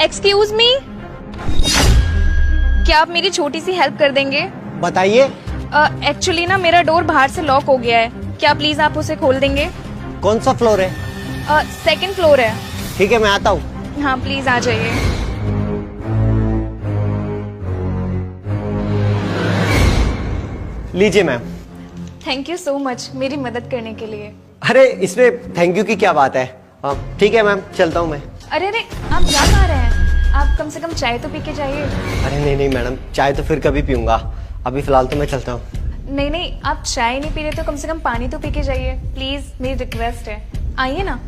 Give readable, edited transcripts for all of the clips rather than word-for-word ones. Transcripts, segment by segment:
Excuse me, क्या आप मेरी छोटी सी हेल्प कर देंगे? बताइए। एक्चुअली ना मेरा डोर बाहर से लॉक हो गया है, क्या प्लीज आप उसे खोल देंगे? कौन सा फ्लोर है? सेकंड फ्लोर है। ठीक है, मैं आता हूँ। हाँ प्लीज आ जाइए। लीजिए ma'am. Thank you so much मेरी मदद करने के लिए। अरे इसमें थैंक यू की क्या बात है। ठीक है मैम, चलता हूँ मैं। अरे अरे आप जा कहाँ रहे हैं? आप कम से कम चाय तो पी के जाइए। अरे नहीं नहीं मैडम, चाय तो फिर कभी पीऊंगा, अभी फिलहाल तो मैं चलता हूँ। नहीं नहीं, आप चाय नहीं पी रहे तो कम से कम पानी तो पी के जाइए प्लीज, मेरी रिक्वेस्ट है, आइए ना।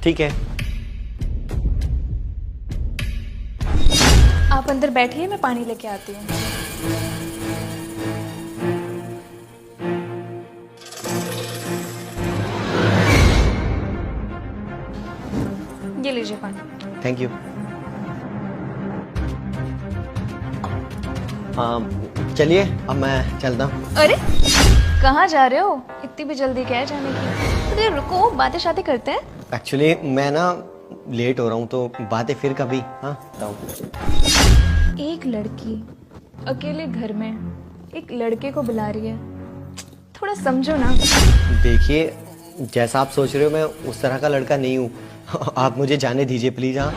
ठीक है। आप अंदर बैठिए, मैं पानी लेके आती हूँ। ये लीजिए पानी। Thank you. चलिए अब मैं चलता हूँ। अरे कहाँ जा रहे हो? इतनी भी जल्दी क्या है जाने की? अरे रुको, बातें शादी करते हैं। एक्चुअली मैं ना लेट हो रहा हूँ तो बातें फिर कभी। हाँ बताओ। एक लड़की अकेले घर में एक लड़के को बुला रही है, थोड़ा समझो ना। देखिए जैसा आप सोच रहे हो मैं उस तरह का लड़का नहीं हूँ। आप मुझे जाने दीजिए प्लीज। हाँ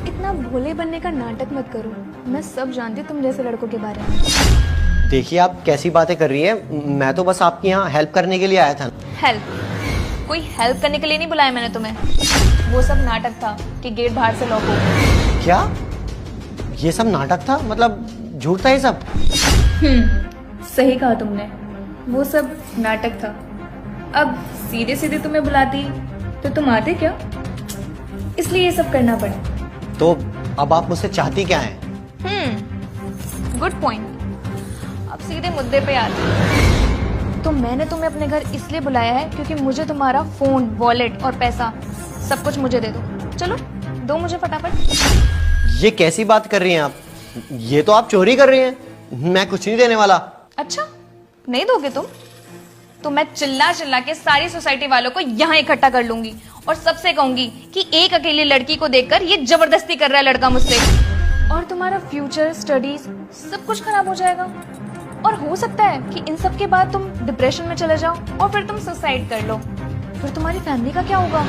इतना भोले बनने का नाटक मत करो, मैं सब जानती हूँ तुम जैसे लड़कों के बारे में। देखिए आप कैसी बातें कर रही हैं, मैं तो बस आपकी यहाँ हेल्प करने के लिए आया था। हेल्प? कोई हेल्प करने के लिए नहीं बुलाया मैंने तुम्हें, वो सब नाटक था कि गेट बाहर से लॉक हो गया। क्या ये सब नाटक था? मतलब झूठ था ये सब? सही कहा तुमने, वो सब नाटक था। अब सीधे सीधे तुम्हें बुलाती तो तुम आते क्या? इसलिए ये सब करना पड़ा। तो अब आप मुझसे चाहती क्या हैं? Good point. अब सीधे मुद्दे पे आते। तो मैंने तुम्हें अपने घर इसलिए बुलाया है क्योंकि मुझे तुम्हारा फोन, वॉलेट और पैसा सब कुछ मुझे दे दो। चलो दो मुझे फटाफट। ये कैसी बात कर रही हैं आप? ये तो आप चोरी कर रही हैं, मैं कुछ नहीं देने वाला। अच्छा नहीं दोगे तुम? तो मैं चिल्ला चिल्ला के सारी सोसाइटी वालों को यहाँ इकट्ठा कर लूंगी और सबसे कहूंगी कि एक अकेली लड़की को देखकर ये जबरदस्ती कर रहा है लड़का मुझसे, और तुम्हारा फ्यूचर, स्टडीज सब कुछ खराब हो जाएगा। और हो सकता है कि इन सब के बाद तुम डिप्रेशन में चले जाओ और फिर तुम सुसाइड कर लो। फिर तुम्हारी फैमिली का क्या होगा?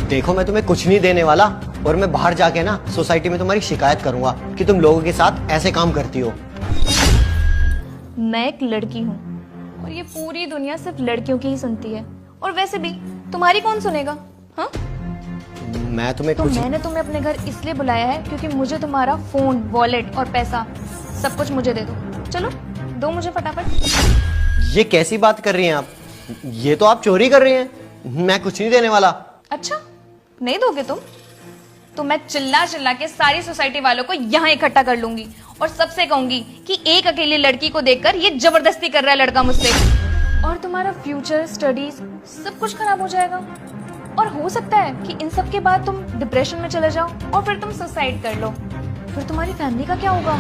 देखो मैं तुम्हें कुछ नहीं देने वाला, और मैं बाहर जाके ना सोसाइटी में तुम्हारी शिकायत करूंगा कि तुम लोगों के साथ ऐसे काम करती हो। मैं एक लड़की हूँ और ये पूरी दुनिया सिर्फ लड़कियों की ही सुनती है, और वैसे भी तुम्हारी कौन सुनेगा? हाँ मैं तुम्हें तो कुछ मैंने तुम्हें अपने घर इसलिए बुलाया है क्योंकि मुझे तुम्हारा फोन, वॉलेट और पैसा सब कुछ मुझे दे दो। चलो दो मुझे फटाफट। ये कैसी बात कर रही हैं आप? ये तो आप चोरी कर रही हैं, मैं कुछ नहीं देने वाला। अच्छा नहीं दोगे तुम? तो मैं चिल्ला चिल्ला के सारी सोसाइटी वालों को यहाँ इकट्ठा कर लूंगी और सबसे कहूंगी कि एक अकेली लड़की को देखकर ये जबरदस्ती कर रहा है लड़का मुझसे, और तुम्हारा फ्यूचर, स्टडीज सब कुछ खराब हो जाएगा। और हो सकता है कि इन सब के बाद तुम डिप्रेशन में चले जाओ और फिर तुम सुसाइड कर लो। फिर तुम्हारी फैमिली का क्या होगा?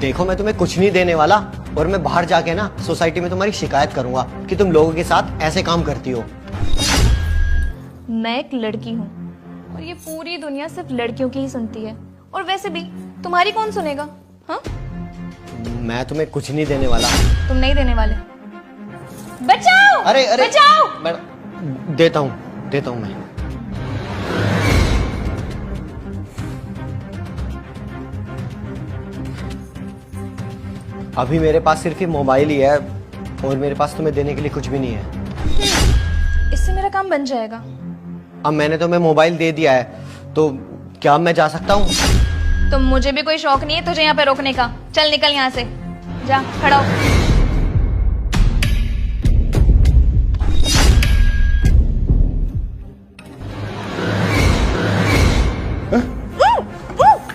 देखो मैं तुम्हें कुछ नहीं देने वाला, और मैं बाहर जाके ना सोसाइटी में तुम्हारी शिकायत करूंगा कि तुम लोगों के साथ ऐसे काम करती हो। मैं एक लड़की हूँ और ये पूरी दुनिया सिर्फ लड़कियों की ही सुनती है, और वैसे भी तुम्हारी कौन सुनेगा? हाँ मैं तुम्हें कुछ नहीं देने वाला। तुम नहीं देने वाले? बचाओ! अरे अरे बचाओ! मैं देता हूँ मैं। अभी मेरे पास सिर्फ ये मोबाइल ही है, और मेरे पास तुम्हें देने के लिए कुछ भी नहीं है। इससे मेरा काम बन जाएगा। अब मैंने तुम्हें मोबाइल दे दिया है, तो क्या मैं जा सकता हूँ? तो मुझे भी कोई शौक नहीं है तुझे यहाँ पे रोकने का। चल निकल यहाँ से, जा खड़ा हो।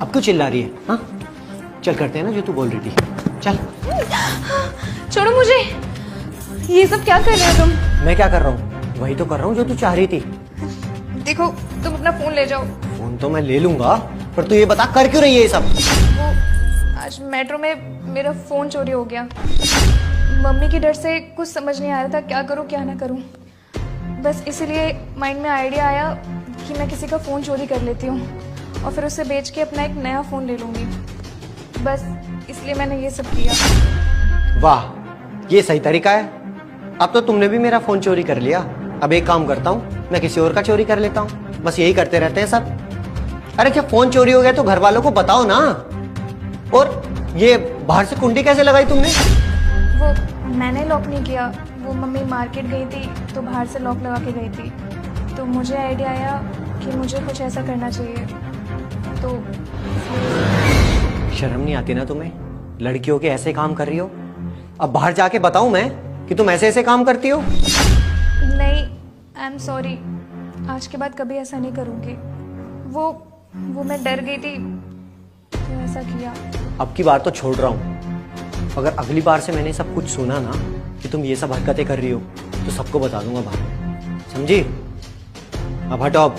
अब क्यों चिल्ला रही है? हाँ चल करते हैं ना जो तू बोल रही थी, चल। छोड़ो मुझे, ये सब क्या कर रहे हो तुम? मैं क्या कर रहा हूँ? वही तो कर रहा हूँ जो तू चाह रही थी। देखो तुम अपना फोन ले जाओ। फोन तो मैं ले लूंगा, पर तू ये बता कर क्यों रही है ये सब? वो आज मेट्रो में मेरा फोन चोरी हो गया। मम्मी के डर से कुछ समझ नहीं आ रहा था क्या करूँ क्या ना करूँ। बस इसीलिए माइंड में आइडिया आया कि मैं किसी का फ़ोन चोरी कर लेती हूँ और फिर उसे बेच के अपना एक नया फ़ोन ले लूँगी। बस इसलिए मैंने ये सब किया। वाह, ये सही तरीका है। अब तो तुमने भी मेरा फोन चोरी कर लिया। अब एक काम करता हूँ, मैं किसी और का चोरी कर लेता हूँ। बस यही करते रहते हैं सब। अरे जब फोन चोरी हो गया तो घर वालों को बताओ ना। और ये बाहर से कुंडी कैसे लगाई तुमने? वो मैंने लॉक नहीं किया, वो मम्मी मार्केट गई थी तो बाहर से लॉक लगा के गई थी, तो मुझे आइडिया आया कि मुझे कुछ ऐसा करना चाहिए। तो शर्म नहीं आती ना तुम्हें? लड़कियों के ऐसे काम कर रही हो। अब बाहर जाके बताऊं मैं कि तुम ऐसे ऐसे काम करती हो? नहीं, आई एम सॉरी, आज के बाद कभी ऐसा नहीं करूँगी। वो मैं डर गई थी तो ऐसा किया। अब की बार तो छोड़ रहा हूँ। अगर अगली बार से मैंने सब कुछ सुना ना कि तुम ये सब हरकतें कर रही हो तो सबको बता दूंगा बाहर, समझी? अब हटो अब।